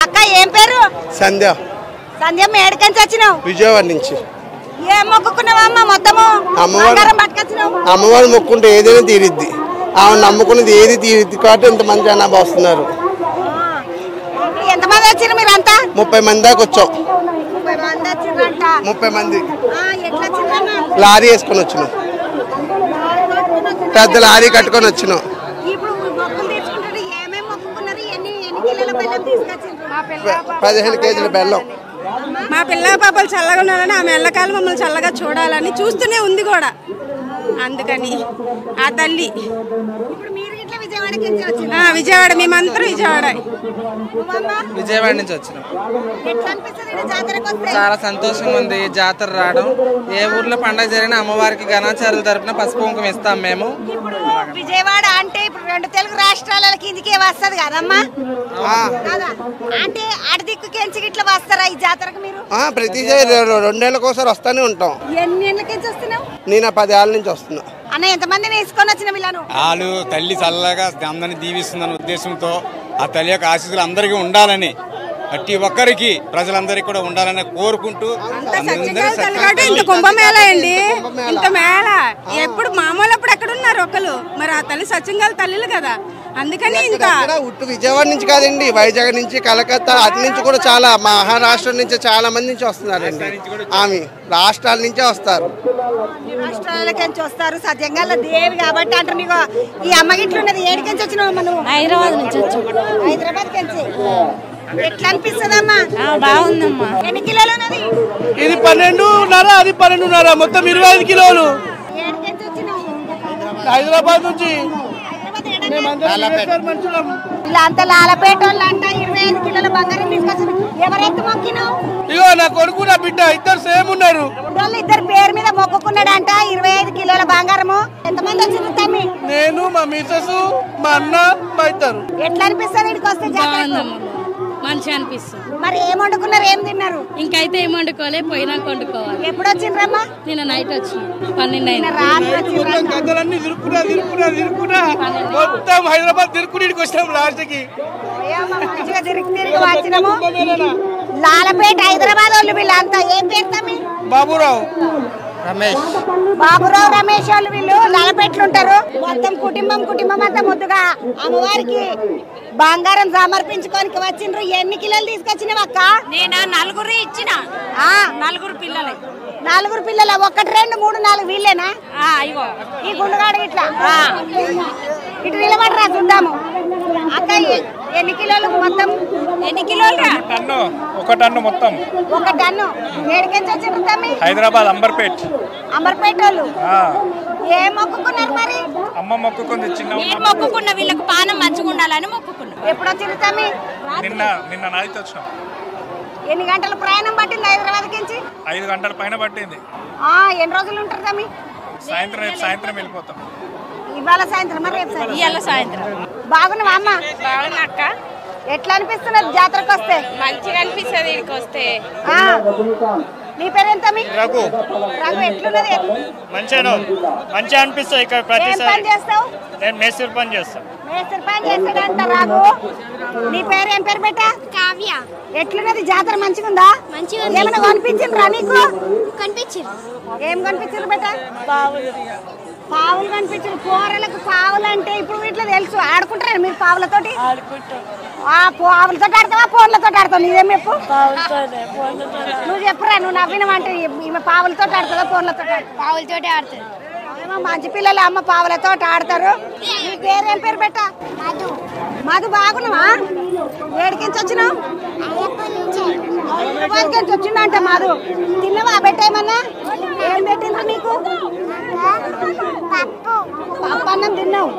అక్క ఏం పేరు? సంధ్య. సంధ్య మేడకంచి వచ్చినావు? విజయవాడ నుంచి. ఏం మొక్కుకున్నావమ్మా? మొత్తము అమ్మవారు మొక్కుంటే ఏదైనా తీరిద్ది. ఆమె నమ్ముకున్నది ఏది తీరిద్ది కాబట్టి ఇంతమంది జనాభా వస్తున్నారు. ఎంతమంది వచ్చారు మీరంతా? 30 మంది దాకా వచ్చాం. 30 మంది లారీ వేసుకొని వచ్చినాం. పెద్ద లారీ కట్టుకొని వచ్చినాం. 15 కేజీల బెల్లం. మా పిల్ల పాపలు చల్లగా ఉండాలని ఆమె ఎల్లకాలం మమ్మల్ని చల్లగా చూడాలని చూస్తూనే ఉంది కూడా. అందుకని ఆ తల్లి విజయవాడ, మేమందరం విజయవాడ నుంచి వచ్చినాం. చాలా సంతోషంగా ఉంది జాతర రావడం. ఏ ఊర్లో పండుగ జరిగినా అమ్మవారికి ఘనాచారుల తరపున పసుపు కుంకుమ ఇస్తాం మేము. విజయవాడ అంటే ఇప్పుడు 2 తెలుగు రాష్ట్రాల కిందికే వస్తుంది కదమ్మా? అంటే అడిదిక్కుకెంచి ఇట్లా వస్తారా ఈ జాతరకు మీరు? ప్రతి 2 ఏళ్ళకోసారి వస్తానే ఉంటాం. ఎన్ని ఏళ్ళకించి వస్తున్నావు? నేను 10 ఏళ్ళ నుంచి వస్తున్నా. అన్న ఎంతమంది వేసుకొని వచ్చిన వీళ్ళను? వాళ్ళు తల్లి చల్లగా అందరినీ దీవిస్తుందన్న ఉద్దేశంతో ఆ తల్లి యొక్క ఆశీస్సులు అందరికీ ఉండాలని, ప్రతి ఒక్కరికి ప్రజలందరికీ కూడా ఉండాలని కోరుకుంటూ కుంభమేళ అండి. ఇంత మేళ ఎప్పుడు మామూలు అప్పుడు ఎక్కడున్నారు ఒకరు, మరి ఆ తల్లి సత్యంగా తల్లిలు కదా. అందుకని ఇంకా విజయవాడ నుంచి కాదండి, వైజాగ్ నుంచి, కలకత్తా అటు నుంచి కూడా చాలా, మహారాష్ట్ర నుంచి చాలా మంది నుంచి వస్తున్నారండి. ఆమె రాష్ట్రాల నుంచే వస్తారు. రాష్ట్రాలకి వస్తారు. సత్యంగా దేవి కాబట్టి అంటారు. నీకు ఈ అమ్మగిట్లు ఉన్నది ఏడికించి వచ్చినావు? మనం హైదరాబాద్ నుంచి వచ్చాం. హైదరాబాద్ నుంచి. ఎట్లా అనిపిస్తుందమ్మా? బాగుందమ్మా. ఎన్ని కిలోలు ఉన్నది? ఇది 12.5, అది 12.5, మొత్తం 25 కిలోలు. ఏడికించి వచ్చినావు? హైదరాబాద్ నుంచి. ఇలా అంతా లాలపేట వాళ్ళు అంట 25 కిలోల బంగారం తీసుకొచ్చిన. ఎవరైతే మొక్కినావు? ఇగో నా కొడుకు నా బిడ్డ ఇద్దరు సేమ్ ఉన్నారు. ఇద్దరు పేరు మీద మొక్కుకున్నాడంట 25 కిలోల బంగారము. ఎంతమంది వచ్చింది తమ్మి? నేను, మా మిసెస్, మా అన్న, మా ఇద్దరు. ఎట్లా అనిపిస్తుంది ఇక్కడికి వస్తే? మంచిగా అనిపిస్తుంది. మరి ఏం వండుకున్నారు, ఏం తిన్నారు? ఇంకైతే ఏం వండుకోలే, పోయినాక వండుకోవాలి. ఎప్పుడు వచ్చిండ్రమ్మా? నిన్న నైట్ వచ్చి 12 అయింది. గద్దలన్నీ తిరుక్కున్నా మొత్తం హైదరాబాద్ తిరుక్కునికి వచ్చాము. లాస్ట్ కి మంచిగా తిరిగి వచ్చినాము. లాలపేట హైదరాబాద్ వాళ్ళు వీళ్ళంతా. ఏం పేరు తమ్మి? బాబురావు రమేష్ వాళ్ళు వీళ్ళు లాలపేటలు ఉంటారు. మొత్తం కుటుంబం అంతా ముద్దుగా అమ్మవారికి బంగారం సమర్పించుకోనికి వచ్చిండ్రు. ఎన్ని కిలోలు తీసుకొచ్చినావు అక్క? నేను 4 ఇచ్చిన. 4 పిల్లలు. 4 పిల్లల? 1, 2, 3, 4 వీళ్ళేనా? ఈ గుండుగాడు ఇట్లా ఇటు నిలబడరా చూద్దాము. అక్క ఎన్ని కిలోలు మొత్తం? ఎన్ని కిలోలు? 1 టన్ను మొత్తం. 1 టన్ను. ఏడికెంచి వచ్చిండ్రు తమ్మి? హైదరాబాద్ అంబర్పేట వాళ్ళు. ఏం మొక్కుకున్నారు మరి? అమ్మ మొక్కుకుంది. చిన్న మొక్కుకున్న వీళ్ళకి పానం మంచిగా ఉండాలని మొక్కుకున్నాం. ఎప్పుడు వచ్చింది తమ్మి? నిన్న నైట్ వచ్చినాం. ఎన్ని గంటల ప్రయాణం పట్టింది హైదరాబాద్ నుంచి? 5 గంటల పైన పట్టింది. ఎన్ని రోజులు ఉంటారు తమ్మి? సాయంత్రం వెళ్ళిపోతాం. ఇవాళ సాయంత్రం? మరి ఇవాళ సాయంత్రం. బాగున్నావా అమ్మ? బాగున్నా అక్క. ఎట్లా అనిపిస్తున్నది జాతరకు వస్తే? మంచిగా అనిపిస్తుంది ఇక్కడికి వస్తే. నీ పేరేంత? రఘు. ఎట్లున్నది? మంచిగా అనిపిస్తుంది ఇక్కడ. పని చేస్తావు? నేను మేస్త్రి పని చేస్తాను. మేస్త్రి పని చేస్తాడంట రాఘు. నీ పేరు ఏం పేరు బెట్ట? కావ్య. ఎట్లున్నది జాతర? మంచిగా ఉందా? మంచిగా. ఏమైనా కనిపించిండ్రా నీకు? కనిపించింది. ఏం కనిపించారు బెట్ట? పావులు కనిపించారు. కూరలకు పావులు అంటే ఇప్పుడు వీటిలో తెలుసు. ఆడుకుంటారా మీరు పావులతోటి? పావులతో ఆడతావా, ఫోన్లతో ఆడతావు? నీదేం చెప్పు. నువ్వు చెప్పురా. నువ్వు నవ్వినవంటే ఈమె పావులతో ఆడుతుందా, ఫోన్లతో? పావులతో ఆడుతుంది. మంచి పిల్లలు అమ్మ పావులతో ఆడతారు. నీ పేరేం పేరు బెట్ట? మధు. బాగున్నావా? ఏడికించి వచ్చినావు? హైదరాబాద్కి వచ్చిందంట మధు. తిన్నావా బెట్ట? ఏమన్నా ఏం పెట్టిండ్రు నీకు? పప్పు అన్నం తిన్నావు.